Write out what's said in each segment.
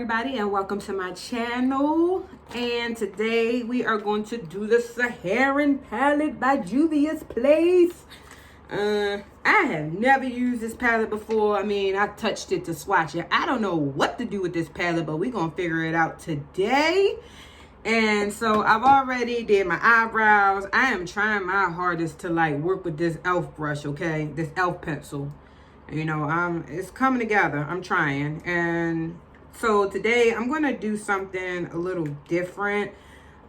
everybody, and welcome to my channel. And today we are going to do the Saharan palette by Juvia's Place. I have never used this palette before. I mean, I touched it to swatch it. I don't know what to do with this palette, but we're gonna figure it out today. And so I've already did my eyebrows. I am trying my hardest to like work with this e.l.f. brush, okay? This e.l.f. pencil. You know, it's coming together. I'm trying. And so today I'm going to do something a little different.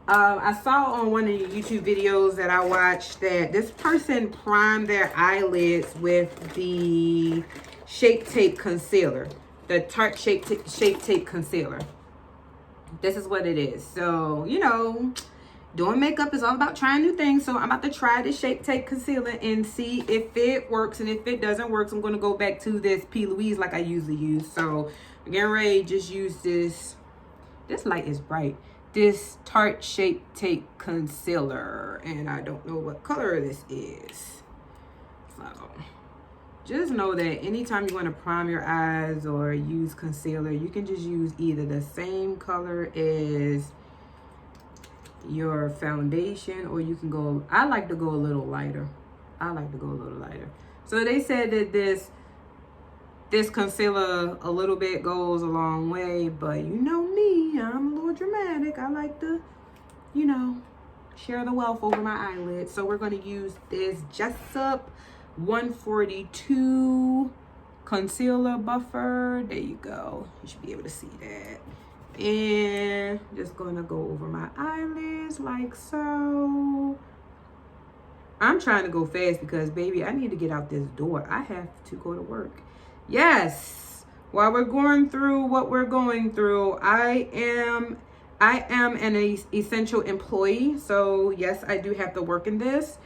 I saw on one of the YouTube videos that I watched that this person primed their eyelids with the Shape Tape concealer. The Tarte Shape Tape concealer. This is what it is. So, you know, doing makeup is all about trying new things. So I'm about to try this Shape Tape concealer and see if it works. And if it doesn't work, I'm going to go back to this P. Louise like I usually use. So I'm getting ready to just use this. This light is bright. This Tarte Shape Tape concealer. And I don't know what color this is. So just know that anytime you want to prime your eyes or use concealer, you can just use either the same color as your foundation, or you can go, I like to go a little lighter. So they said that this concealer a little bit goes a long way, but you know me, I'm a little dramatic. I like to, you know, share the wealth over my eyelids. So we're going to use this Jessup 142 concealer buffer. There you go. You should be able to see that. And just gonna go over my eyelids like so. I'm trying to go fast because, baby, I need to get out this door. I have to go to work. Yes, while we're going through what we're going through, I am an essential employee. So yes, I do have to work in this.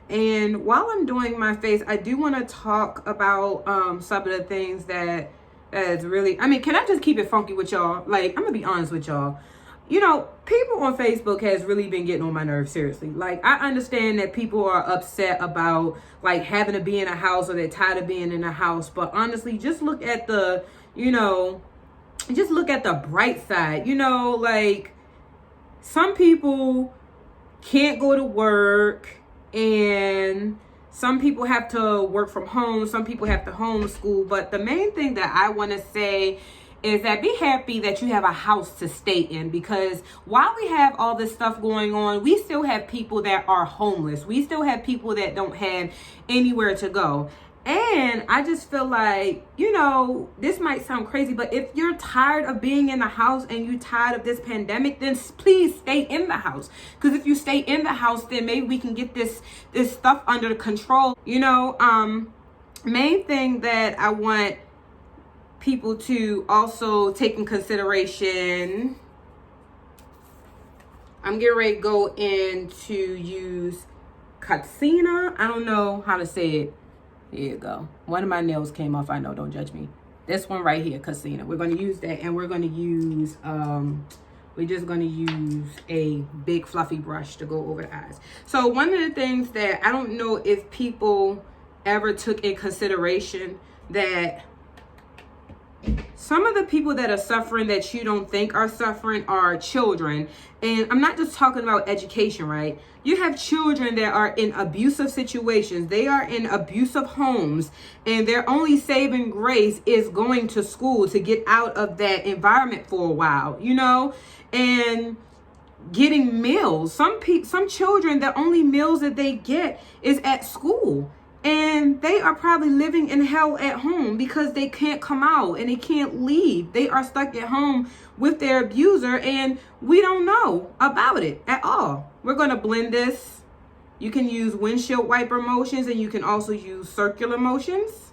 And while I'm doing my face, I do want to talk about some of the things that is really, I mean, can I just keep it funky with y'all? Like, I'm gonna be honest with y'all. You know, people on Facebook has really been getting on my nerves, seriously. Like, I understand that people are upset about like having to be in a house, or they're tired of being in a house. But honestly, just look at the, you know, just look at the bright side. You know, like some people can't go to work, and some people have to work from home. Some people have to homeschool. But the main thing that I want to say is that be happy that you have a house to stay in, because while we have all this stuff going on, we still have people that are homeless. We still have people that don't have anywhere to go. And I just feel like, you know, this might sound crazy, but if you're tired of being in the house and you're tired of this pandemic, then please stay in the house. Because if you stay in the house, then maybe we can get this stuff under control. You know, main thing that I want people to also take in consideration, I'm getting ready to go in to use Katsina. I don't know how to say it. Here you go. One of my nails came off. I know, don't judge me. This one right here, Katsina. We're going to use that, and we're going to use, we're just going to use a big fluffy brush to go over the eyes. So one of the things that I don't know if people ever took in consideration, that some of the people that are suffering that you don't think are suffering are children. And I'm not just talking about education, right? You have children that are in abusive situations. They are in abusive homes, and their only saving grace is going to school to get out of that environment for a while, you know, and getting meals. Some children, the only meals that they get is at school. And they are probably living in hell at home because they can't come out and they can't leave. They are stuck at home with their abuser, and we don't know about it at all. We're going to blend this. You can use windshield wiper motions, and you can also use circular motions.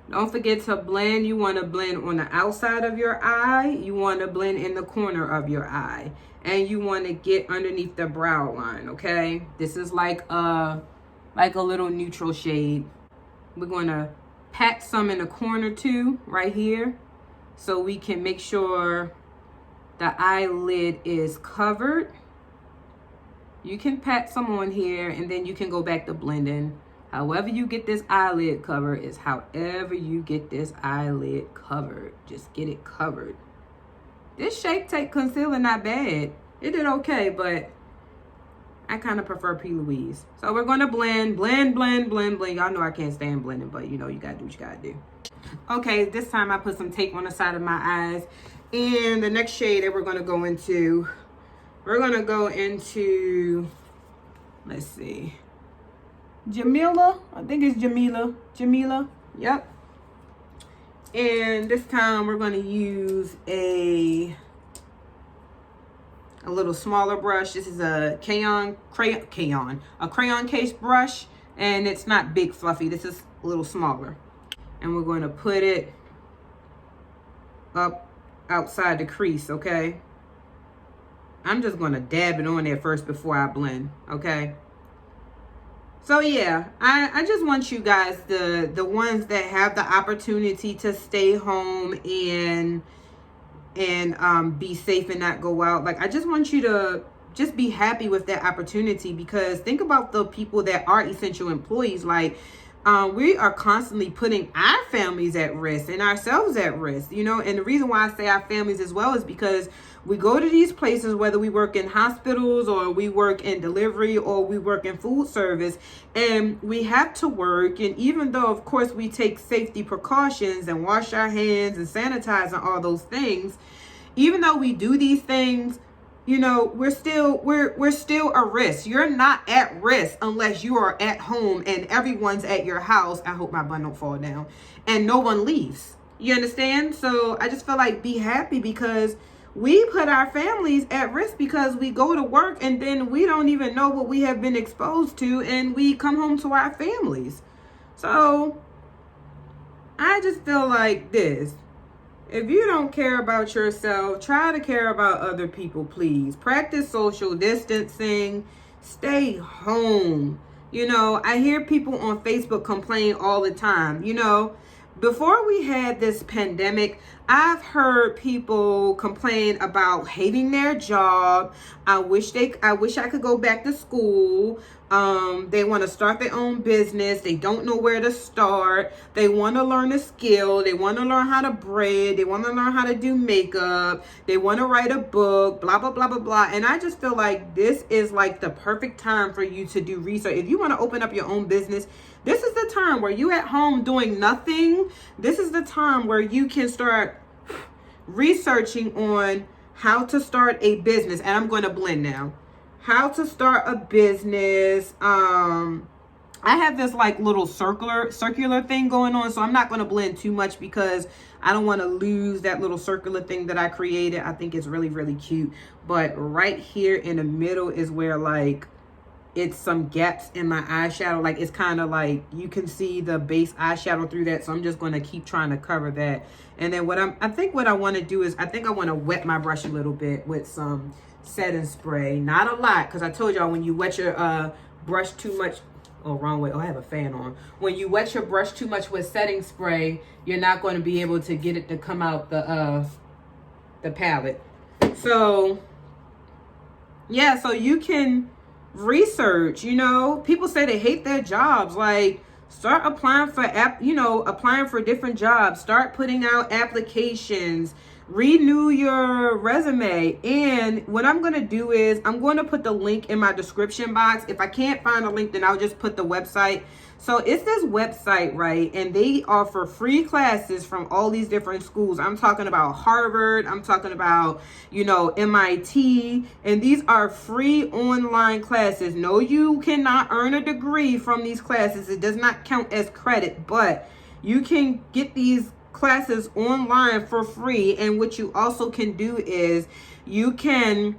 Don't forget to blend. You want to blend on the outside of your eye. You want to blend in the corner of your eye. And you want to get underneath the brow line, okay? This is like a little neutral shade. We're going to pat some in the corner too, right here, so we can make sure the eyelid is covered. You can pat some on here, and then you can go back to blending However you get this eyelid covered is however you get this eyelid covered. Just get it covered. This Shape Tape concealer not bad. It did okay, but I kind of prefer P. Louise. So we're going to blend. Y'all know I can't stand blending, but you know, you got to do what you got to do. Okay, this time I put some tape on the side of my eyes. And the next shade that we're going to go into, let's see, Jamila. I think it's Jamila. Yep. And this time we're going to use a little smaller brush. This is a crayon case brush, and it's not big fluffy. This is a little smaller. And we're going to put it up outside the crease, okay? I'm just going to dab it on there first before I blend, okay? So yeah, I just want you guys, the ones that have the opportunity to stay home and be safe and not go out, like, I just want you to just be happy with that opportunity, because think about the people that are essential employees. Like, we are constantly putting our families at risk and ourselves at risk, you know. And the reason why I say our families as well is because we go to these places, whether we work in hospitals or we work in delivery or we work in food service, and we have to work. And even though, of course, we take safety precautions and wash our hands and sanitize and all those things, even though we do these things, you know, we're still a risk. You're not at risk unless you are at home and everyone's at your house. I hope my bun don't fall down. And no one leaves. You understand? So I just feel like be happy, because we put our families at risk because we go to work and then we don't even know what we have been exposed to, and we come home to our families. So I just feel like this. If you don't care about yourself, try to care about other people, please. Practice social distancing. Stay home. You know, I hear people on Facebook complain all the time. You know, before we had this pandemic, I've heard people complain about hating their job. I wish I could go back to school. They want to start their own business. They don't know where to start. They want to learn a skill. They want to learn how to braid. They want to learn how to do makeup. They want to write a book, blah, blah, blah, blah, blah. And I just feel like this is like the perfect time for you to do research. If you want to open up your own business, this is the time where you at home doing nothing. This is the time where you can start researching on how to start a business. And I'm going to blend now. How to start a business. I have this like little circular thing going on, so I'm not going to blend too much because I don't want to lose that little circular thing that I created. I think it's really, really cute. But right here in the middle is where like it's some gaps in my eyeshadow. Like it's kind of like you can see the base eyeshadow through that. So I'm just going to keep trying to cover that. And then I think what I want to do is I think I want to wet my brush a little bit with some setting spray. Not a lot, because I told y'all when you wet your brush too much, oh, wrong way. Oh, I have a fan on. When you wet your brush too much with setting spray, you're not going to be able to get it to come out the palette. So yeah, so you can research. You know, people say they hate their jobs. Like, start applying for applying for different jobs. Start putting out applications. Renew your resume. And what I'm going to do is I'm going to put the link in my description box. If I can't find a link, then I'll just put the website. So it's this website, right? And they offer free classes from all these different schools. I'm talking about Harvard. I'm talking about, MIT. And these are free online classes. No, you cannot earn a degree from these classes. It does not count as credit, but you can get these classes online for free. And what you also can do is you can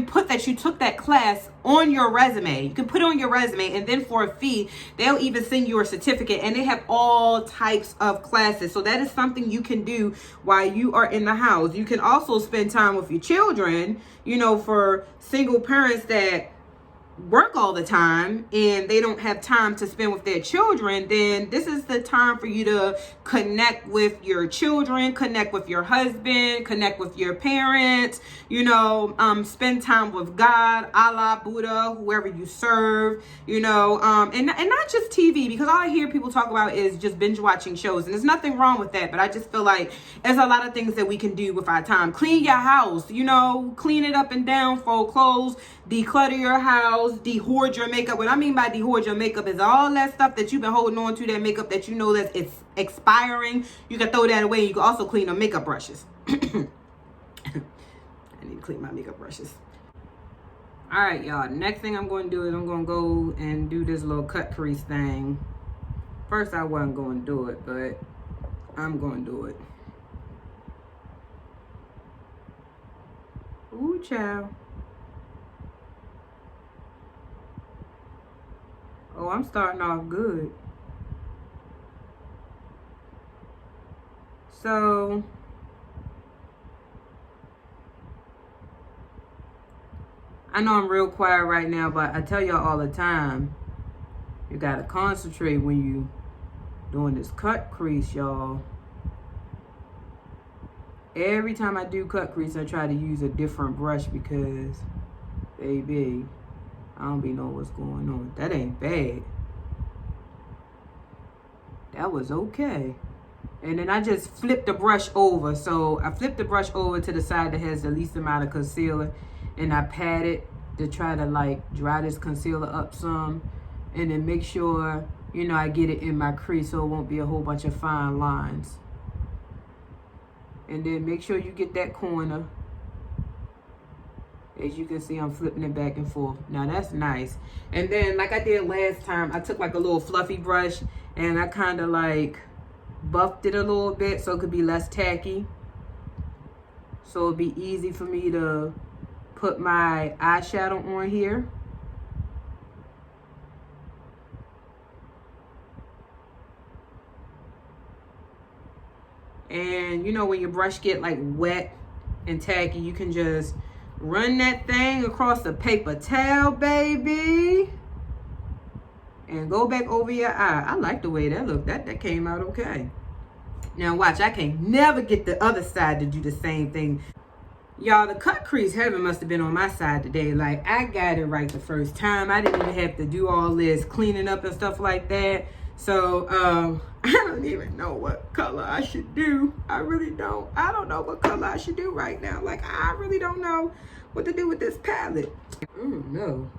put that you took that class on your resume. You can put it on your resume, and then for a fee, they'll even send you a certificate, and they have all types of classes. So that is something you can do while you are in the house. You can also spend time with your children, for single parents that work all the time and they don't have time to spend with their children, then this is the time for you to connect with your children, connect with your husband, connect with your parents, you know, spend time with God, Allah, Buddha, whoever you serve, you know, and not just TV, because all I hear people talk about is just binge watching shows, and there's nothing wrong with that, but I just feel like there's a lot of things that we can do with our time. Clean your house, you know, clean it up and down, fold clothes, declutter your house, dehoard your makeup. What I mean by dehoard your makeup is all that stuff that you've been holding on to, that makeup that you know that it's expiring. You can throw that away. You can also clean the makeup brushes. I need to clean my makeup brushes. All right, y'all. Next thing I'm going to do is I'm going to go and do this little cut crease thing. First, I wasn't going to do it, but I'm going to do it. Ooh, child. Oh, I'm starting off good. So, I know I'm real quiet right now, but I tell y'all all the time, you gotta concentrate when you doing this cut crease, y'all. Every time I do cut crease, I try to use a different brush because, baby, I don't be knowing what's going on. That ain't bad. That was okay. And then I just flipped the brush over. So I flipped the brush over to the side that has the least amount of concealer. And I pat it to try to like dry this concealer up some. And then make sure, you know, I get it in my crease so it won't be a whole bunch of fine lines. And then make sure you get that corner. As you can see, I'm flipping it back and forth. Now that's nice. And then like I did last time, I took like a little fluffy brush and I kind of like buffed it a little bit so it could be less tacky. So it'd be easy for me to put my eyeshadow on here. And you know, when your brush get like wet and tacky, you can just run that thing across the paper towel, baby, and go back over your eye. I like the way that looked. That came out okay. Now watch, I can never get the other side to do the same thing. Y'all, the cut crease heaven must have been on my side today. Like, I got it right the first time. I didn't even have to do all this cleaning up and stuff like that. So, I don't even know what color I should do. I really don't. I don't know what color I should do right now. Like, I really don't know what to do with this palette. No.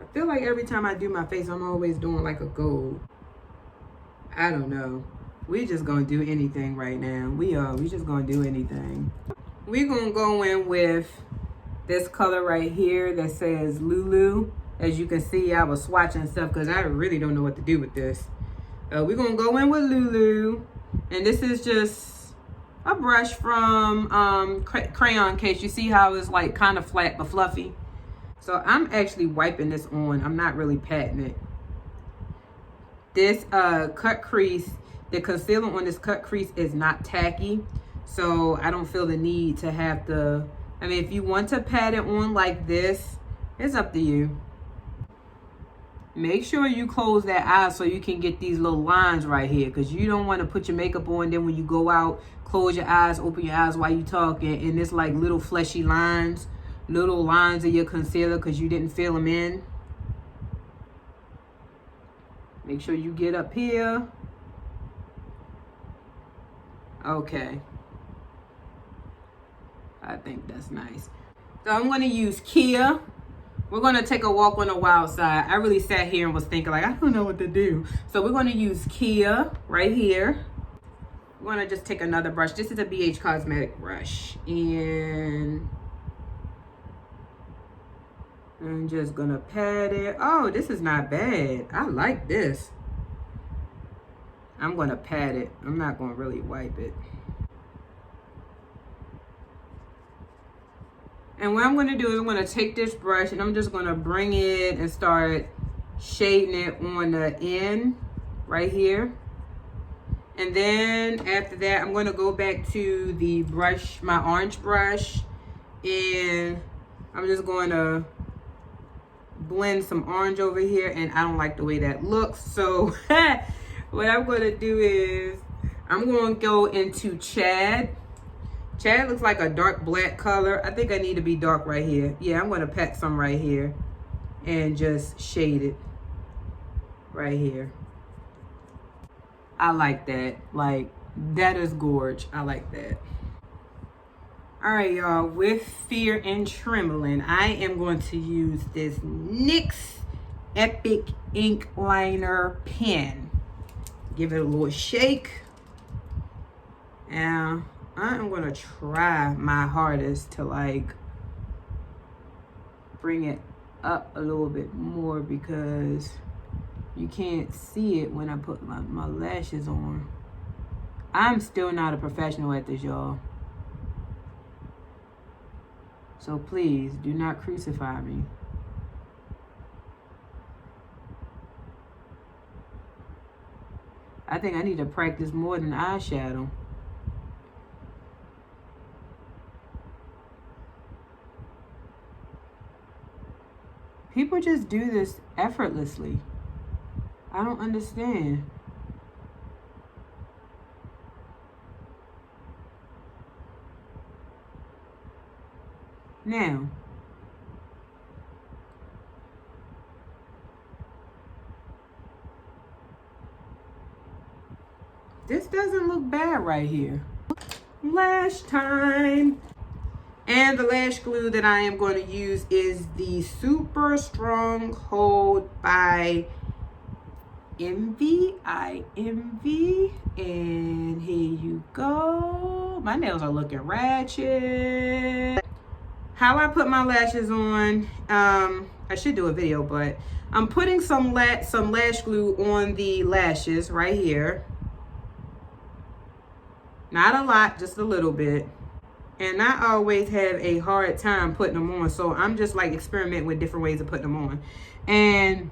I feel like every time I do my face, I'm always doing like a gold. I don't know. We just gonna do anything right now. We just gonna do anything. We're gonna go in with this color right here that says Lulu. As you can see, I was swatching stuff because I really don't know what to do with this. We're gonna go in with Lulu, and this is just a brush from Crayon Case. You see how it's like kind of flat but fluffy? So I'm actually wiping this on. I'm not really patting it. This cut crease, the concealer on this cut crease is not tacky, so I don't feel the need to have to. I mean, if you want to pat it on like this, it's up to you. Make sure you close that eye so you can get these little lines right here, because you don't want to put your makeup on, then when you go out, close your eyes, open your eyes while you talking, and it's like little fleshy lines, little lines of your concealer because you didn't fill them in. Make sure you get up here. Okay. I think that's nice. So I'm going to use Kia. We're going to take a walk on the wild side. I really sat here and was thinking like, I don't know what to do. So we're going to use Kia right here. We're going to just take another brush. This is a BH Cosmetic brush. And I'm just going to pat it. Oh, this is not bad. I like this. I'm going to pat it. I'm not going to really wipe it. And what I'm going to do is I'm going to take this brush and I'm just going to bring it and start shading it on the end right here. And then after that, I'm going to go back to the brush, my orange brush, and I'm just going to blend some orange over here, and I don't like the way that looks. So what I'm going to do is I'm going to go into Chad. Chad looks like a dark black color. I think I need to be dark right here. Yeah, I'm going to pack some right here and just shade it right here. I like that. Like, that is gorge. I like that. All right, y'all. With Fear and Trembling, I am going to use this NYX Epic Ink Liner pen. Give it a little shake. Now, I'm going to try my hardest to, like, bring it up a little bit more because you can't see it when I put my lashes on. I'm still not a professional at this, y'all. So please, do not crucify me. I think I need to practice more than eyeshadow. People just do this effortlessly. I don't understand. Now, this doesn't look bad right here. Lash time. And the lash glue that I am going to use is the Super Strong Hold by Envy. Envy. And here you go. My nails are looking ratchet. How I put my lashes on, I should do a video, but I'm putting some lash glue on the lashes right here. Not a lot, just a little bit. And I always have a hard time putting them on, so I'm just like experimenting with different ways of putting them on. And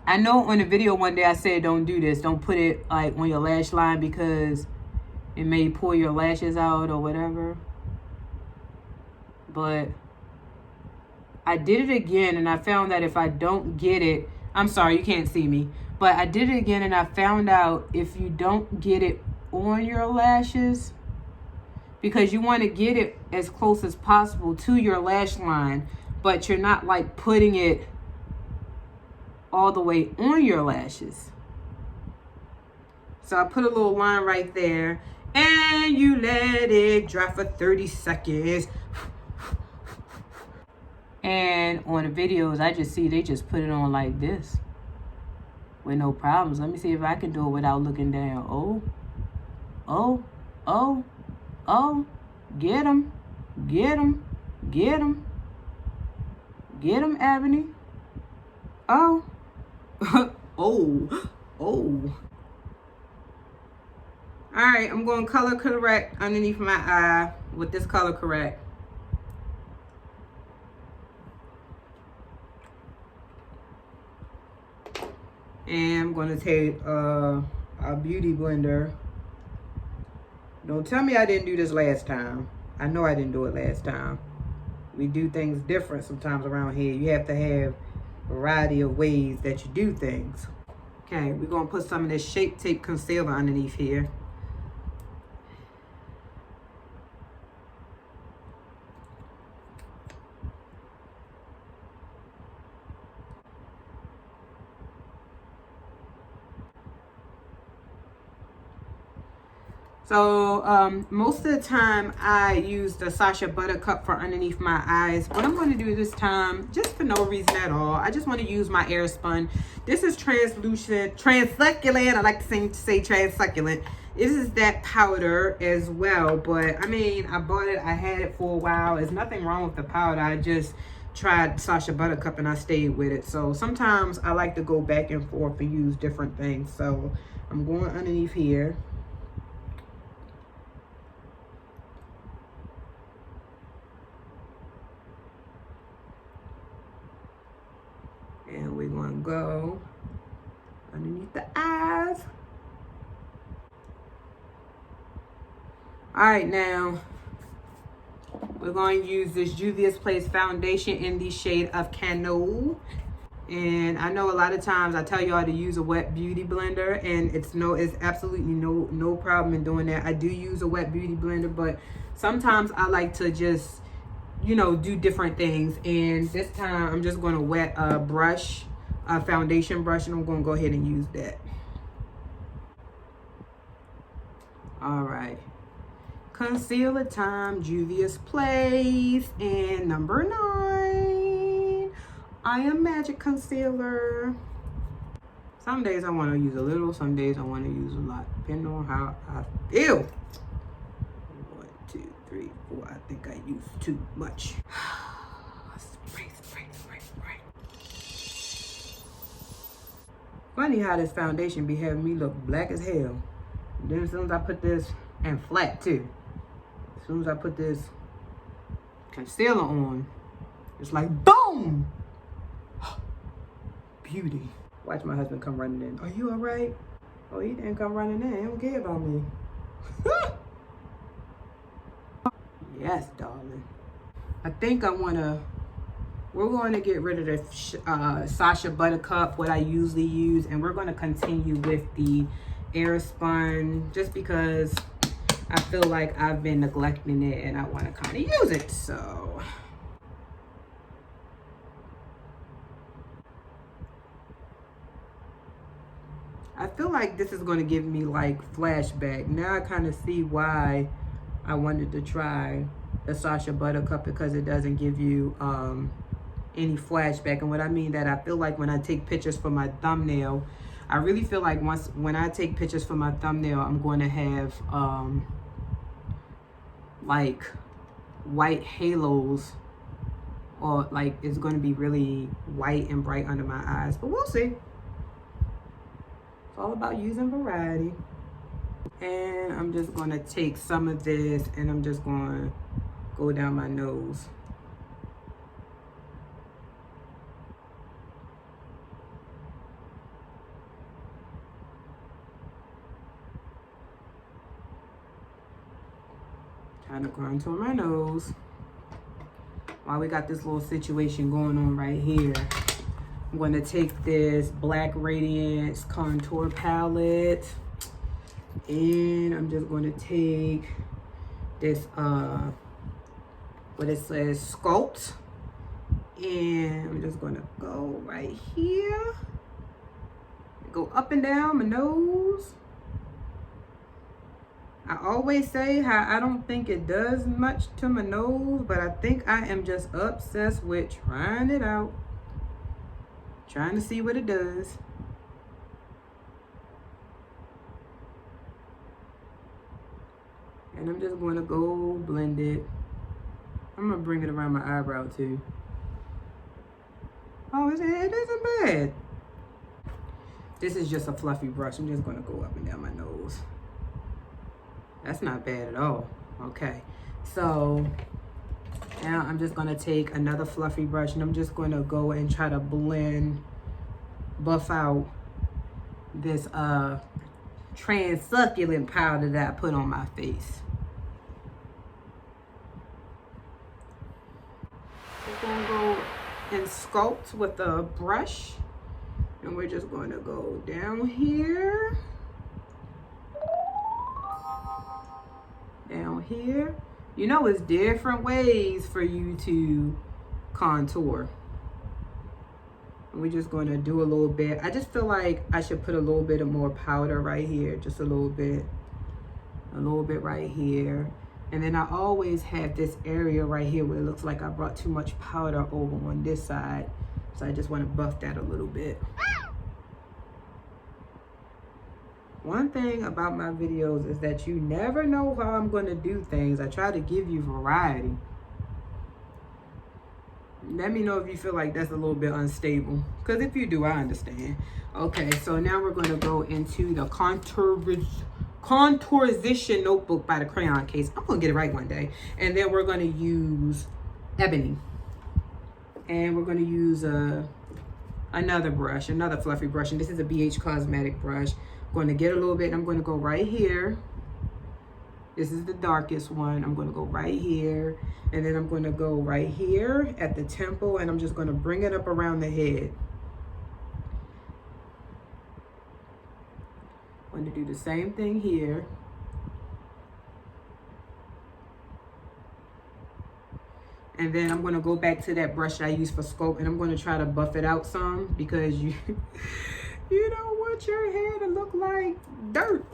I know on the video one day I said don't do this, don't put it like on your lash line because it may pull your lashes out or whatever. But I did it again and I found that if I don't get it, I'm sorry, you can't see me, but I did it again and I found out if you don't get it on your lashes, because you want to get it as close as possible to your lash line, but you're not like putting it all the way on your lashes. So I put a little line right there and you let it dry for 30 seconds. And on the videos, I just see they just put it on like this with no problems. Let me see if I can do it without looking down. Oh, oh, oh. Oh, get him, get him, get him, get him, Ebony. Oh, oh, oh. All right, I'm going color correct underneath my eye with this color correct. And I'm going to take a beauty blender. Don't tell me I didn't do this last time. I know I didn't do it last time. We do things different sometimes around here. You have to have a variety of ways that you do things. Okay, we're going to put some of this Shape Tape concealer underneath here. So most of the time I use the Sacha Buttercup for underneath my eyes. What I'm going to do this time, just for no reason at all, I just want to use my Airspun. This is translucent, translucent. I like to say translucent. This is that powder as well, but I mean, I bought it, I had it for a while. There's nothing wrong with the powder. I just tried Sacha Buttercup and I stayed with it. So sometimes I like to go back and forth and use different things. So I'm going underneath here. And we're going to go underneath the eyes. All right, now, We're going to use this Juvia's Place foundation in the shade of Kano. And I know a lot of times I tell y'all to use a wet beauty blender, and it's absolutely no problem in doing that. I do use a wet beauty blender, but sometimes I like to just, you know, do different things. And this time I'm just going to wet a brush, a foundation brush, and I'm going to go ahead and use that. All right. Concealer time, Juvia's Place, and number 9. I Am Magic Concealer. Some days I want to use a little, some days I want to use a lot, depending on how I feel. 1, 2, 3, 4. I think I used too much. Spray. Funny how this foundation be having me look black as hell. Then as soon as I put this, and flat too. As soon as I put this concealer on, it's like boom! Beauty. Watch my husband come running in. Are you all right? Oh, he didn't come running in. He don't care about me. Yes, darling. I think we're going to get rid of the Sacha Buttercup, what I usually use, and we're going to continue with the Airspun, just because I feel like I've been neglecting it and I want to kind of use it. So I feel like this is going to give me like flashback. Now I kind of see why I wanted to try the Sacha Buttercup, because it doesn't give you any flashback. And what I mean that I feel like when I take pictures for my thumbnail, I really feel like when I take pictures for my thumbnail, I'm going to have like white halos, or like it's going to be really white and bright under my eyes, but we'll see. It's all about using variety. And I'm just going to take some of this and I'm just going to go down my nose. Trying to contour my nose. While we got this little situation going on right here, I'm going to take this Black Radiance contour palette, and I'm just going to take this what it says, Sculpt, and I'm just going to go right here, go up and down my nose. I always say how I don't think it does much to my nose, but I think I am just obsessed with trying it out. Trying to see what it does. And I'm just going to go blend it. I'm going to bring it around my eyebrow too. Oh, it isn't bad. This is just a fluffy brush. I'm just going to go up and down my nose. That's not bad at all. Okay, so now I'm just gonna take another fluffy brush and I'm just gonna go and try to buff out this translucent powder that I put on my face. We're gonna go and sculpt with a brush, and we're just gonna go down here. Down here. You know, it's different ways for you to contour. And we're just going to do a little bit. I just feel like I should put a little bit of more powder right here, just a little bit right here. And then I always have this area right here where it looks like I brought too much powder over on this side, so I just want to buff that a little bit. One thing about my videos is that you never know how I'm going to do things. I try to give you variety. Let me know if you feel like that's a little bit unstable, because if you do, I understand. Okay, so now we're going to go into the Contourisition notebook by the Crayon Case. I'm going to get it right one day. And then we're going to use Ebony. And we're going to use another brush, another fluffy brush. And this is a BH Cosmetic brush. I'm going to get a little bit, and I'm going to go right here. This is the darkest one. I'm going to go right here, and then I'm going to go right here at the temple, and I'm just going to bring it up around the head. I'm going to do the same thing here. And then I'm going to go back to that brush that I use for sculpt, and I'm going to try to buff it out some, because you don't want your hair to look like dirt.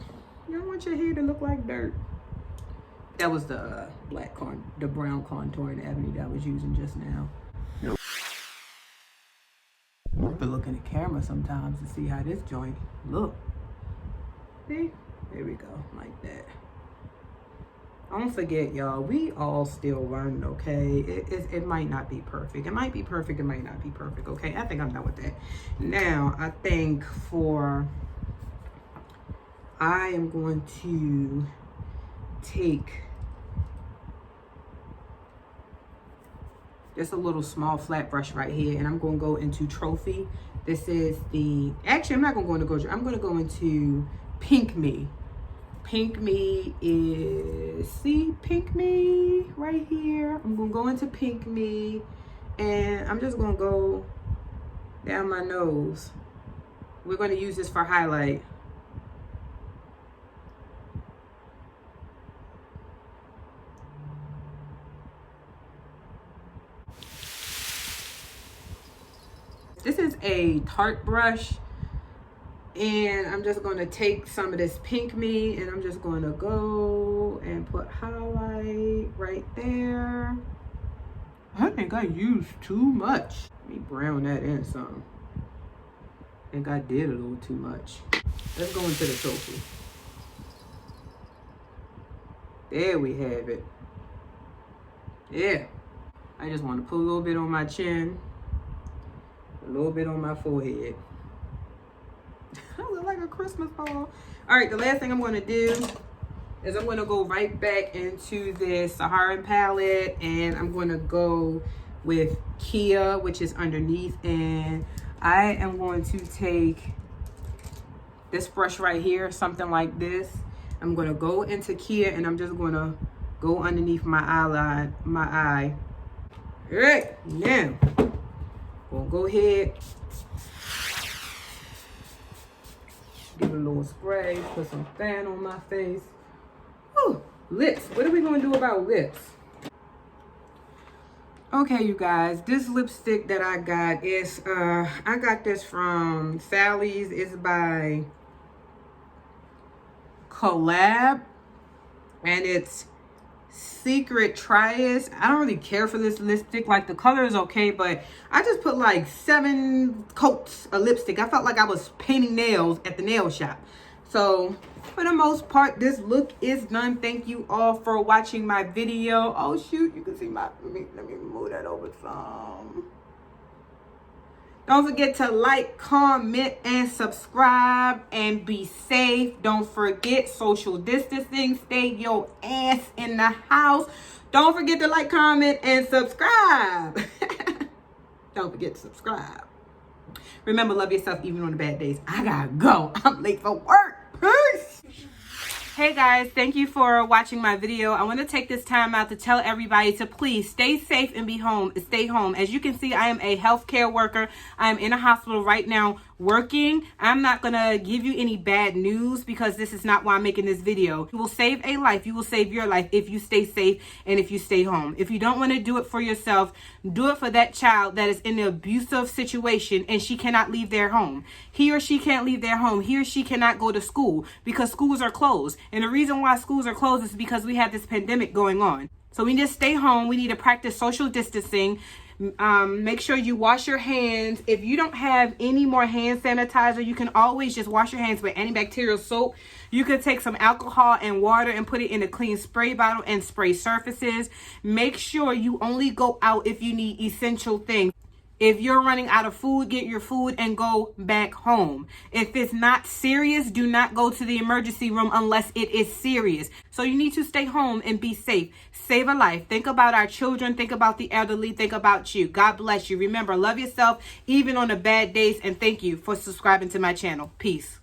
You don't want your hair to look like dirt. That was the the brown contouring ebony that I was using just now. But look in the camera sometimes to see how this joint look. See? There we go, like that. Don't forget, y'all, we all still learning, okay? It might not be perfect. It might be perfect, it might not be perfect, okay? I think I'm done with that. Now, I think I am going to take just a little small flat brush right here, and I'm going to go into Trophy. This is actually, I'm not going to go into I'm going to go into Pink Me. Pink Me is, see, Pink Me right here. I'm going to go into Pink Me, and I'm just going to go down my nose. We're going to use this for highlight. This is a Tarte brush, and I'm just going to take some of this Pink Me, and I'm just going to go and put highlight right there. I think I used too much. Let me brown that in some. I think I did a little too much. Let's go into the Trophy. There we have it. Yeah. I just want to put a little bit on my chin. A little bit on my forehead. I look like a Christmas ball. All right, the last thing I'm going to do is I'm going to go right back into this Saharan palette, and I'm going to go with Kia, which is underneath, and I am going to take this brush right here, something like this. I'm going to go into Kia, and I'm just going to go underneath my eye. All right, now we'll go ahead, give it a little spray, put some fan on my face. Whew. Lips. What are we going to do about lips? Okay, you guys, this lipstick that I got is, I got this from Sally's. It's by Collab, and it's Secret Tryst. I don't really care for this lipstick. Like, the color is okay, but I just put like 7 coats of lipstick. I felt like I was painting nails at the nail shop. So for the most part, this look is done. Thank you all for watching my video. Oh shoot, you can see my, let me move that over some. Don't forget to like, comment, and subscribe, and be safe. Don't forget social distancing. Stay your ass in the house. Don't forget to like, comment, and subscribe. Don't forget to subscribe. Remember, love yourself even on the bad days. I gotta go. I'm late for work. Peace. Hey guys, thank you for watching my video. I want to take this time out to tell everybody to please stay safe and stay home. As you can see, I am a healthcare worker. I am in a hospital right now working. I'm not going to give you any bad news because this is not why I'm making this video. You will save a life. You will save your life if you stay safe and if you stay home. If you don't want to do it for yourself, do it for that child that is in an abusive situation and she cannot leave their home. He or she can't leave their home. He or she cannot go to school because schools are closed. And the reason why schools are closed is because we have this pandemic going on. So we need to stay home. We need to practice social distancing. Make sure you wash your hands. If you don't have any more hand sanitizer, you can always just wash your hands with antibacterial soap. You could take some alcohol and water and put it in a clean spray bottle and spray surfaces. Make sure you only go out if you need essential things. If you're running out of food, get your food and go back home. If it's not serious, do not go to the emergency room unless it is serious. So you need to stay home and be safe. Save a life. Think about our children. Think about the elderly. Think about you. God bless you. Remember, love yourself even on the bad days. And thank you for subscribing to my channel. Peace.